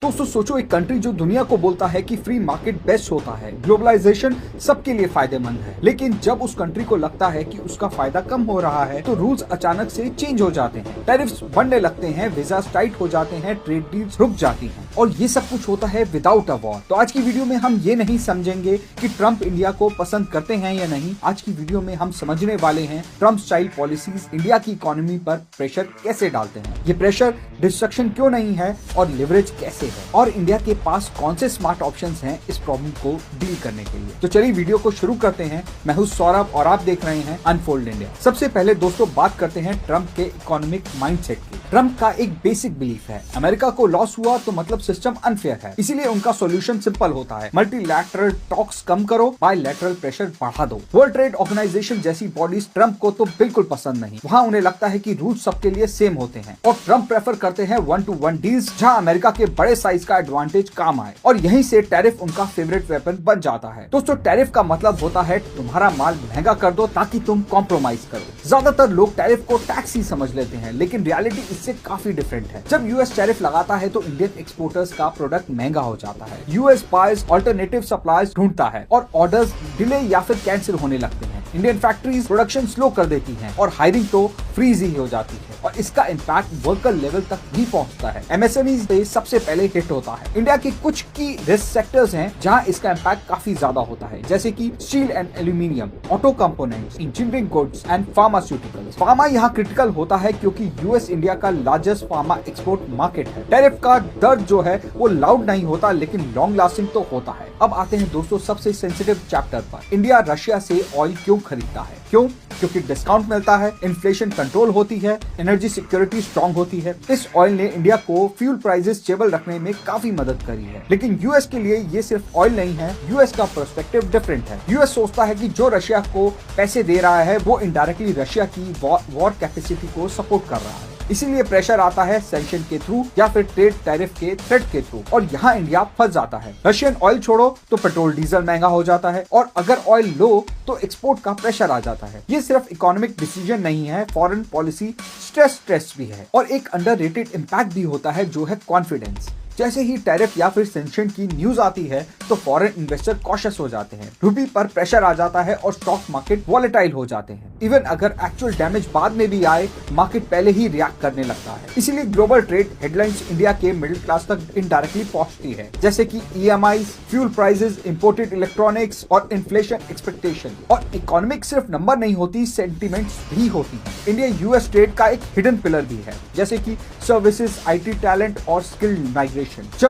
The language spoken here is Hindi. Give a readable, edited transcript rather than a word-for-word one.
दोस्तों सोचो, एक कंट्री जो दुनिया को बोलता है कि फ्री मार्केट बेस्ट होता है, ग्लोबलाइजेशन सबके लिए फायदेमंद है, लेकिन जब उस कंट्री को लगता है कि उसका फायदा कम हो रहा है तो रूल्स अचानक से चेंज हो जाते हैं, टैरिफ्स बढ़ने लगते हैं, वीजा टाइट हो जाते हैं, ट्रेड डील्स रुक जाती हैं और ये सब कुछ होता है विदाउट अ वॉर। तो आज की वीडियो में हम ये नहीं समझेंगे कि ट्रम्प इंडिया को पसंद करते हैं या नहीं। आज की वीडियो में हम समझने वाले हैं ट्रम्प स्टाइल पॉलिसीज इंडिया की इकोनॉमी पर प्रेशर कैसे डालते हैं, ये प्रेशर डिस्ट्रक्शन क्यों नहीं है और लिवरेज कैसे है, और इंडिया के पास कौन से स्मार्ट ऑप्शंस हैं इस प्रॉब्लम को डील करने के लिए। तो चलिए वीडियो को शुरू करते हैं। मैं हूं सौरभ और आप देख रहे हैं अनफोल्ड इंडिया। सबसे पहले दोस्तों बात करते हैं ट्रम्प के इकोनॉमिक माइंडसेट की। ट्रम्प का एक बेसिक बिलीफ है, अमेरिका को लॉस हुआ तो मतलब सिस्टम अनफेयर है, इसीलिए उनका सॉल्यूशन सिंपल होता है, मल्टीलैटरल टॉक्स कम करो, बायलैटरल प्रेशर बढ़ा दो। वर्ल्ड ट्रेड ऑर्गेनाइजेशन जैसी बॉडीज ट्रम्प को तो बिल्कुल पसंद नहीं। वहाँ उन्हें लगता है कि रूल्स सबके लिए सेम होते हैं और ट्रम्प प्रेफर करते हैं 1-to-1 डील्स, जहाँ अमेरिका के बड़े साइज का एडवांटेज काम आए, और यहीं से टैरिफ उनका फेवरेट वेपन बन जाता है। दोस्तों टैरिफ का मतलब होता है तुम्हारा माल महंगा कर दो ताकि तुम कॉम्प्रोमाइज करो। ज्यादातर लोग टैरिफ को टैक्स ही समझ लेते हैं, लेकिन रियलिटी इससे काफी डिफरेंट है। जब यूएस टैरिफ लगाता है तो इंडियन एक्सपोर्टर्स का प्रोडक्ट महंगा हो जाता है, यूएस बायर्स अल्टरनेटिव सप्लायर्स ढूंढता है और ऑर्डर्स डिले या फिर कैंसिल होने लगते हैं। इंडियन फैक्ट्रीज प्रोडक्शन स्लो कर देती हैं और हायरिंग तो फ्रीज ही हो जाती है, और इसका इम्पैक्ट वर्कर लेवल तक भी पहुंचता है। एमएसएमई पे सबसे पहले हिट होता है। इंडिया के कुछ की रिस्क सेक्टर्स हैं जहां इसका इम्पैक्ट काफी ज्यादा होता है, जैसे कि steel and aluminium, auto components, engineering goods and pharmaceuticals. Pharma यहाँ क्रिटिकल होता है क्योंकि यूएस इंडिया का लार्जेस्ट फार्मा एक्सपोर्ट मार्केट है। टैरिफ का दर्द जो है वो लाउड नहीं होता, लेकिन लॉन्ग लास्टिंग तो होता है। अब आते हैं दोस्तों सबसे सेंसिटिव चैप्टर पर। इंडिया रशिया से ऑयल क्यों खरीदता है? क्योंकि डिस्काउंट मिलता है, इन्फ्लेशन कंट्रोल होती है, एनर्जी सिक्योरिटी स्ट्रांग होती है। इस ऑयल ने इंडिया को फ्यूल प्राइसेस स्टेबल रखने में काफी मदद करी है। लेकिन यूएस के लिए ये सिर्फ ऑयल नहीं है, यूएस का पर्सपेक्टिव डिफरेंट है। यूएस सोचता है कि जो रशिया को पैसे दे रहा है वो इनडायरेक्टली रशिया की वॉर कैपेसिटी को सपोर्ट कर रहा है, इसीलिए प्रेशर आता है सैंक्शन के थ्रू या फिर ट्रेड टैरिफ के थ्रेट के थ्रू, और यहाँ इंडिया फंस जाता है। रशियन ऑयल छोड़ो तो पेट्रोल डीजल महंगा हो जाता है, और अगर ऑयल लो तो एक्सपोर्ट का प्रेशर आ जाता है। ये सिर्फ इकोनॉमिक डिसीजन नहीं है, फॉरेन पॉलिसी स्ट्रेस भी है, और एक अंडररेटेड इम्पैक्ट भी होता है जो है कॉन्फिडेंस। जैसे ही टैरिफ या फिर सैंक्शन की न्यूज आती है तो फॉरेन इन्वेस्टर कॉशियस हो जाते हैं, रुपये पर प्रेशर आ जाता है और स्टॉक मार्केट वॉलेटाइल हो जाते हैं। इवन अगर एक्चुअल डैमेज बाद में भी आए, मार्केट पहले ही रिएक्ट करने लगता है। इसीलिए ग्लोबल ट्रेड हेडलाइंस इंडिया के मिडिल क्लास तक इनडायरेक्टली पहुंचती है, जैसे कि EMIs, fuel prices, imported electronics और इन्फ्लेशन एक्सपेक्टेशन। और इकोनॉमिक सिर्फ नंबर नहीं होती, सेंटिमेंट्स भी होती है। इंडिया यूएस ट्रेड का एक हिडन पिलर भी है, जैसे कि सर्विसेज, IT टैलेंट और स्किल माइग्रेशन।